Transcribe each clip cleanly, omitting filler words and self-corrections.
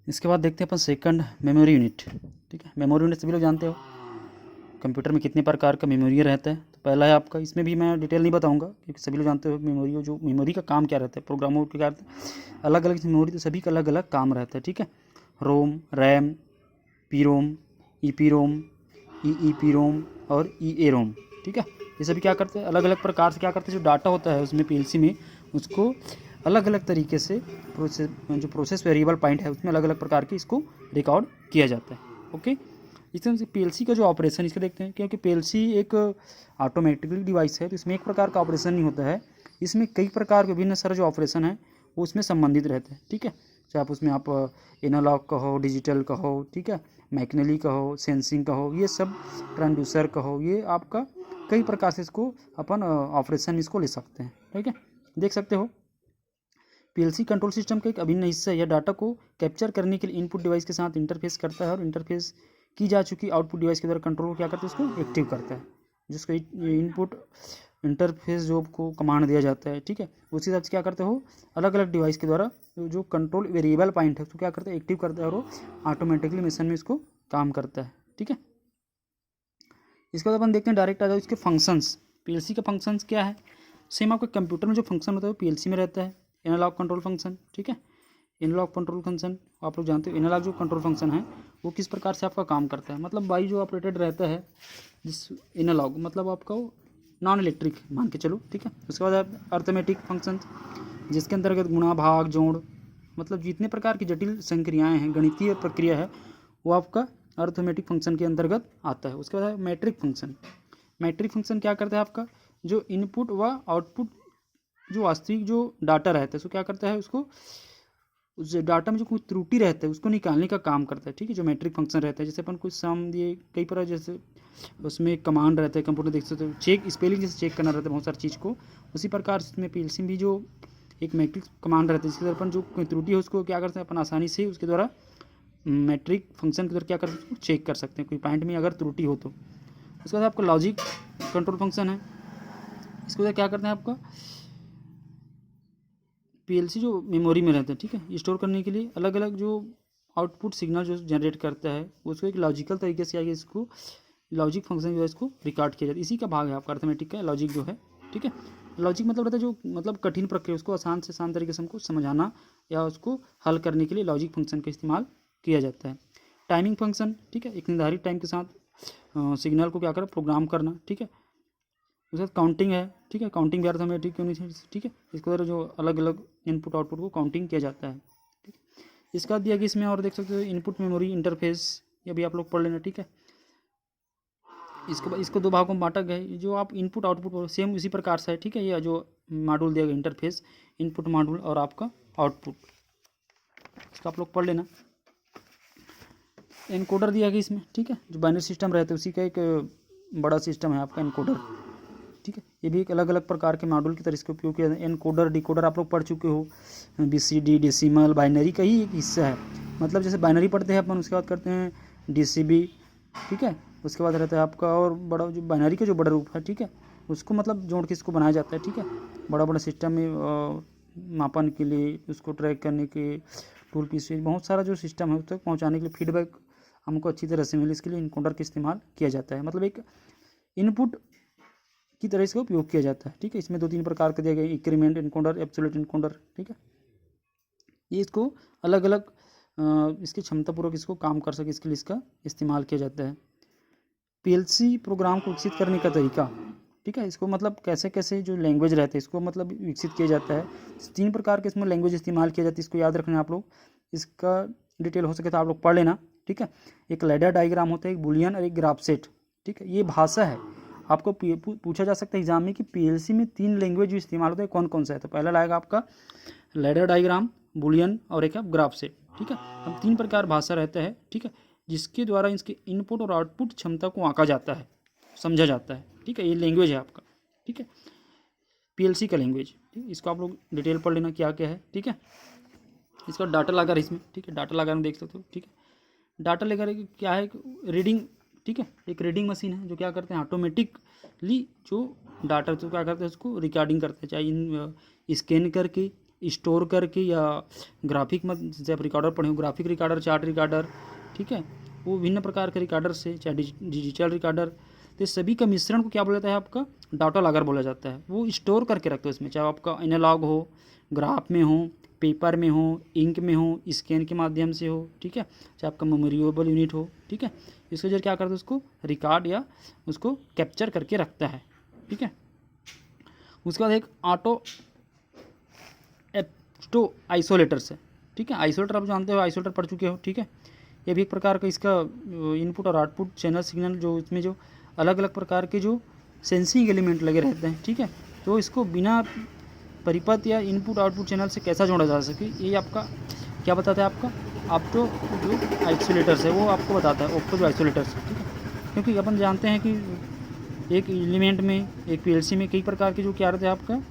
इसके बाद देखते हैं अपन सेकंड मेमोरी यूनिट। ठीक है, मेमोरी यूनिट सभी लोग जानते हो कंप्यूटर में कितने प्रकार का मेमोरी रहता है। तो पहला है आपका, इसमें भी मैं डिटेल नहीं बताऊंगा क्योंकि सभी लोग जानते हो मेमोरी, जो मेमोरी का काम क्या रहता है, प्रोग्रामों के क्या अलग अलग मेमोरी, तो सभी का अलग अलग काम रहता है। ठीक है, ROM, RAM, P ROM, E P ROM, EPROM और ई ए रोम। ठीक है, ये सभी क्या करते हैं, अलग अलग प्रकार से क्या करते हैं, जो डाटा होता है उसमें पीएलसी में, उसको अलग अलग तरीके से जो प्रोसेस वेरिएबल पॉइंट है उसमें अलग अलग प्रकार के इसको रिकॉर्ड किया जाता है। ओके, इस तरह से पीएलसी का जो ऑपरेशन इसको देखते हैं, क्योंकि पीएलसी एक ऑटोमेटिकली डिवाइस है, तो इसमें एक प्रकार का ऑपरेशन नहीं होता है, इसमें कई प्रकार के विभिन्न सारे जो ऑपरेशन है वो उसमें संबंधित रहते हैं। ठीक है, चाहे आप उसमें आप एनालॉग कहो, डिजिटल कहो, ठीक है, मैकेनिकली कहो, सेंसिंग कहो, ये सब ट्रांसड्यूसर कहो, ये आपका कई प्रकार से इसको अपन ऑपरेशन इसको ले सकते हैं। ठीक है, देख सकते हो पीएलसी कंट्रोल सिस्टम का एक अभिन्न हिस्सा है। यह डाटा को कैप्चर करने के लिए इनपुट डिवाइस के साथ इंटरफेस करता है और इंटरफेस की जा चुकी आउटपुट डिवाइस के द्वारा कंट्रोल को क्या करता है, उसको एक्टिव करता है, जिसको इनपुट इंटरफेस जो को कमांड दिया जाता है। ठीक है, उसी हिसाब से क्या करते हो, अलग अलग डिवाइस के द्वारा जो कंट्रोल वेरिएबल पॉइंट है उसको क्या करता है, एक्टिव करता है और वो ऑटोमेटिकली मिशन में इसको काम करता है। ठीक है, इसके बाद अपन देखते हैं डायरेक्ट आ जाओ इसके फंक्शंस। पीएलसी का फंक्शंस क्या है, सेम आपके कंप्यूटर में जो फंक्शन होता है वो पीएलसी में रहता है। एनालॉग कंट्रोल फंक्शन, ठीक है, एनालॉग कंट्रोल फंक्शन आप लोग जानते हो, एनालॉग जो कंट्रोल फंक्शन है वो किस प्रकार से आपका काम करता है, मतलब बाई जो ऑपरेटेड रहता है, जिस एनालॉग मतलब आपका वो नॉन इलेक्ट्रिक मान के चलो। ठीक है, उसके बाद अर्थमेटिक फंक्शन, जिसके अंतर्गत गुणा, भाग, जोड़, मतलब जितने प्रकार की जटिल संक्रियाएँ हैं, गणितीय प्रक्रिया है, वो आपका अर्थमेटिक फंक्शन के अंतर्गत आता है। उसके बाद मैट्रिक फंक्शन। मैट्रिक फंक्शन क्या करता है, आपका जो इनपुट व आउटपुट जो वास्तविक जो डाटा रहता है उसको क्या करता है, उसको उस डाटा में जो कोई त्रुटि रहता है उसको निकालने का काम करता है। ठीक है, जो मैट्रिक फंक्शन रहता है, जैसे अपन कुछ सम दिए कई प्रकार, जैसे उसमें एक कमांड रहता है कंप्यूटर देख सकते हो, चेक स्पेलिंग जैसे चेक करना रहता है बहुत सारी चीज़ को, उसी प्रकार इसमें पीएलसी भी जो एक मैट्रिक कमांड रहता है जिसके द्वारा अपन जो कोई त्रुटि है उसको क्या करते हैं, अपन आसानी से उसके द्वारा मैट्रिक फंक्शन के द्वारा क्या कर सकते हैं, चेक कर सकते हैं कोई पॉइंट में अगर त्रुटि हो तो। उसके बाद आपका लॉजिक कंट्रोल फंक्शन है, इसके बाद क्या करते हैं, आपका पीएलसी जो मेमोरी में रहता है, ठीक है, स्टोर करने के लिए अलग अलग जो आउटपुट सिग्नल जो जनरेट करता है उसको एक लॉजिकल तरीके से आगे इसको लॉजिक फंक्शन जो है इसको रिकॉर्ड किया जाता है। इसी का भाग है आपका अर्थमेटिक का लॉजिक जो है। ठीक है, लॉजिक मतलब रहता है जो मतलब कठिन प्रक्रिया उसको आसान से आसान तरीके से हमको समझाना या उसको हल करने के लिए लॉजिक फंक्शन का इस्तेमाल किया जाता है। टाइमिंग फंक्शन, ठीक है, एक निर्धारित टाइम के साथ सिग्नल को क्या करें, प्रोग्राम करना। ठीक है, उसके बाद काउंटिंग है, ठीक है, काउंटिंग भी अर्थमेटिक यूनिट, ठीक है, इसके द्वारा जो अलग अलग इनपुट आउटपुट को काउंटिंग किया जाता है। ठीक है, इसका दिया कि इसमें और देख सकते हो इनपुट मेमोरी इंटरफेस, ये भी आप लोग पढ़ लेना। ठीक है, इसको दो भागों में बांटा गया है, जो आप इनपुट आउटपुट सेम इसी प्रकार से है। ठीक है, ये जो मॉड्यूल दिया गया इंटरफेस, इनपुट मॉड्यूल और आपका आउटपुट, इसको आप लोग पढ़ लेना। एनकोडर दिया गया इसमें, ठीक है, जो बाइनरी सिस्टम रहता है उसी का एक बड़ा सिस्टम है आपका एनकोडर। ठीक है, ये भी एक अलग अलग प्रकार के मॉड्यूल की तरह इसका उपयोग किया जाता है। एनकोडर, डिकोडर आप लोग पढ़ चुके हो, बीसीडी, डेसिमल, बाइनरी का ही एक हिस्सा है, मतलब जैसे बाइनरी पढ़ते हैं अपन, उसके बाद करते हैं डीसीबी। ठीक है, उसके बाद रहता है आपका और बड़ा जो बाइनरी का जो बड़ा रूप है, ठीक है, उसको मतलब जोड़ के इसको बनाया जाता है। ठीक है, बड़ा बड़ा सिस्टम में मापन के लिए, उसको ट्रैक करने के टूल पीस, बहुत सारा जो सिस्टम है उस तक पहुँचाने के लिए, फीडबैक हमको अच्छी तरह से मिले इसके लिए इनकोडर का इस्तेमाल किया जाता है, मतलब एक इनपुट की तरह इसका उपयोग किया जाता है। ठीक है, इसमें दो तीन प्रकार के दिए गए, इंक्रीमेंट इनकोडर, एब्सोल्यूट इनकोडर। ठीक है, ये इसको अलग अलग इसकी क्षमतापूर्वक इसको काम कर सके इसके लिए इसका इस्तेमाल किया जाता है। पीएलसी प्रोग्राम को विकसित करने का तरीका, ठीक है, इसको मतलब कैसे कैसे जो लैंग्वेज रहते हैं इसको मतलब विकसित किया जाता है। तीन प्रकार के इसमें लैंग्वेज इस्तेमाल किया जाता है, इसको याद रखना आप लोग, इसका डिटेल हो सके तो आप लोग पढ़ लेना। ठीक है, एक लैडर डायग्राम होता है, एक बुलियन और एक ग्राफ सेट। ठीक है, ये भाषा है, आपको पूछा जा सकता है एग्जाम में कि पीएलसी में तीन लैंग्वेज जो इस्तेमाल होता है कौन कौन सा है, तो पहला लाएगा आपका लैडर डायग्राम, बुलियन और एक ग्राफ सेट। ठीक है, हम तीन प्रकार भाषा रहता है, ठीक है, जिसके द्वारा इसके इनपुट और आउटपुट क्षमता को आंका जाता है, समझा जाता है। ठीक है, ये लैंग्वेज है आपका। ठीक है, पीएलसी का लैंग्वेज, ठीक है, इसको आप लोग डिटेल पढ़ लेना क्या क्या है। ठीक है, इसका डाटा लागर इसमें, ठीक है, डाटा लागर में देख सकते हो। ठीक है, डाटा लेकर क्या है, रीडिंग, ठीक है, एक रीडिंग मशीन है जो क्या करते हैं ऑटोमेटिकली जो डाटा तो क्या करते हैं उसको रिकॉर्डिंग करते हैं, चाहे इन स्कैन करके स्टोर करके या ग्राफिक मत जैसे आप रिकॉर्डर पढ़े हो, ग्राफिक रिकॉर्डर, चार्ट रिकॉर्डर, ठीक है, वो विभिन्न प्रकार के रिकॉर्डर से, चाहे डिजिटल रिकॉर्डर, तो सभी का मिश्रण को क्या बोला जाता है आपका डाटा लॉगर बोला जाता है। वो स्टोर करके रखते हो इसमें, चाहे आपका एनालॉग हो, ग्राफ में हो, पेपर में हो, इंक में हो, स्कैन के माध्यम से हो, ठीक है, चाहे आपका मेमोरेबल यूनिट हो, ठीक है, इसके जरिए क्या करता है उसको रिकॉर्ड या उसको कैप्चर करके रखता है, ठीक है। उसके बाद एक ऑटो आइसोलेटर्स है, ठीक है। आइसोलेटर आप जानते हो, आइसोलेटर पढ़ चुके हो, ठीक है। ये भी एक प्रकार का इसका इनपुट और आउटपुट चैनल सिग्नल जो इसमें जो अलग अलग प्रकार के जो सेंसिंग एलिमेंट लगे रहते हैं, ठीक है, तो इसको बिना परिपथ या इनपुट आउटपुट चैनल से कैसा जोड़ा जा सके, ये आपका क्या बताता है आपका ऑप्टो जो आइसोलेटर्स है वो आपको बताता है, ऑप्टो जो आइसोलेटर्स है, ठीक है। क्योंकि अपन जानते हैं कि एक एलिमेंट में, एक पीएलसी में कई प्रकार के जो क्या रहते हैं आपका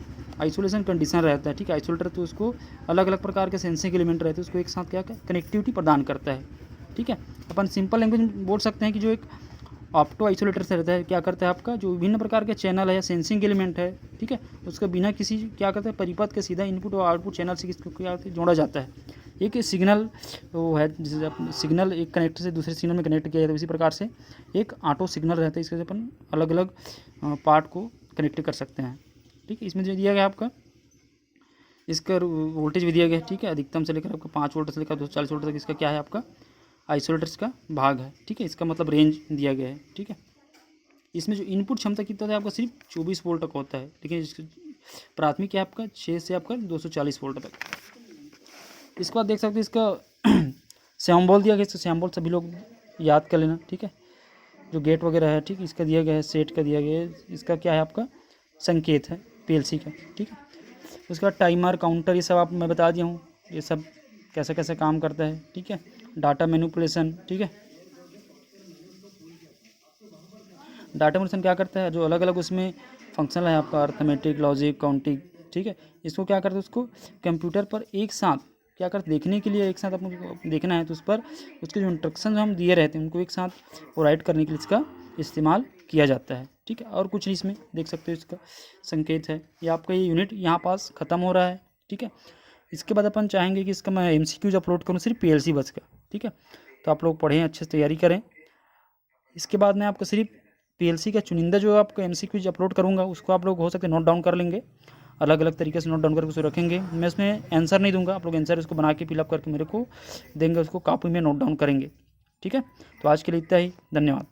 आइसोलेशन कंडीशन रहता है, ठीक है। आइसोलेटर तो उसको अलग अलग प्रकार के सेंसिंग एलिमेंट रहते हैं, उसको एक साथ क्या कनेक्टिविटी प्रदान करता है, ठीक है। अपन सिंपल लैंग्वेज में बोल सकते हैं कि जो एक ऑप्टो आइसोलेटर से रहता है क्या करता है आपका जो विभिन्न प्रकार के चैनल है या सेंसिंग एलिमेंट है, ठीक है, उसका बिना किसी क्या करता है परिपथ के सीधा इनपुट और आउटपुट चैनल से किसको क्या जोड़ा जाता है। एक सिग्नल वो है जिसे सिग्नल एक कनेक्टर से दूसरे सिग्नल में कनेक्ट किया जाता है, इसी प्रकार से एक ऑटो सिग्नल रहता है, इसके अपन अलग अलग पार्ट को कनेक्ट कर सकते हैं, ठीक है। इसमें जो दिया गया आपका इसका वोल्टेज भी दिया गया है, ठीक है, अधिकतम से लेकर आपका 5 वोल्ट से लेकर 240 वोल्ट तक इसका क्या है आपका आइसोलेटर्स का भाग है, ठीक है। इसका मतलब रेंज दिया गया है, ठीक है। इसमें जो इनपुट क्षमता कितना होता है आपका सिर्फ 24 वोल्ट तक होता है, लेकिन इसका प्राथमिक है आपका 6 से आपका 240 वोल्ट तक। इसके बाद देख सकते हैं इसका सैम्बल दिया गया, इसका सैम्बल सभी लोग याद कर लेना, ठीक है। जो गेट वगैरह है, ठीक, इसका दिया गया है, सेट का दिया गया है, इसका क्या है आपका संकेत है पीएलसी का, ठीक है। उसके बाद टाइमर, काउंटर, ये सब आप मैं बता दिया हूँ, ये सब कैसे कैसे काम करता है, ठीक है। डाटा मैनिपुलेशन, ठीक है, डाटा मैनिपुलेशन क्या करता है जो अलग अलग उसमें फंक्शन है आपका अर्थमेटिक, लॉजिक, काउंटिंग, ठीक है, इसको क्या करते हैं उसको कंप्यूटर पर एक साथ क्या करते देखने के लिए एक साथ आपको देखना है तो उस पर उसके जो इंस्ट्रक्शन हम दिए रहते हैं उनको एक साथ राइट करने के लिए इसका इस्तेमाल किया जाता है, ठीक है। और कुछ नहीं इसमें देख सकते हो इसका संकेत है। ये आपका ये यूनिट यहाँ पास ख़त्म हो रहा है, ठीक है। इसके बाद अपन चाहेंगे कि इसका मैं MCQs अपलोड करूँ सिर्फ पीएलसी बस का, ठीक है। तो आप लोग पढ़ें, अच्छे से तैयारी करें। इसके बाद मैं आपको सिर्फ पीएलसी का चुनिंदा जो आपको MCQs अपलोड करूँगा उसको आप लोग हो सकते नोट डाउन कर लेंगे, अलग अलग तरीके से नोट डाउन करके उसको रखेंगे। मैं इसमें आंसर नहीं दूंगा, आप लोग आंसर उसको बना के फिलअप करके मेरे को देंगे, उसको कॉपी में नोट डाउन करेंगे, ठीक है। तो आज के लिए इतना ही, धन्यवाद।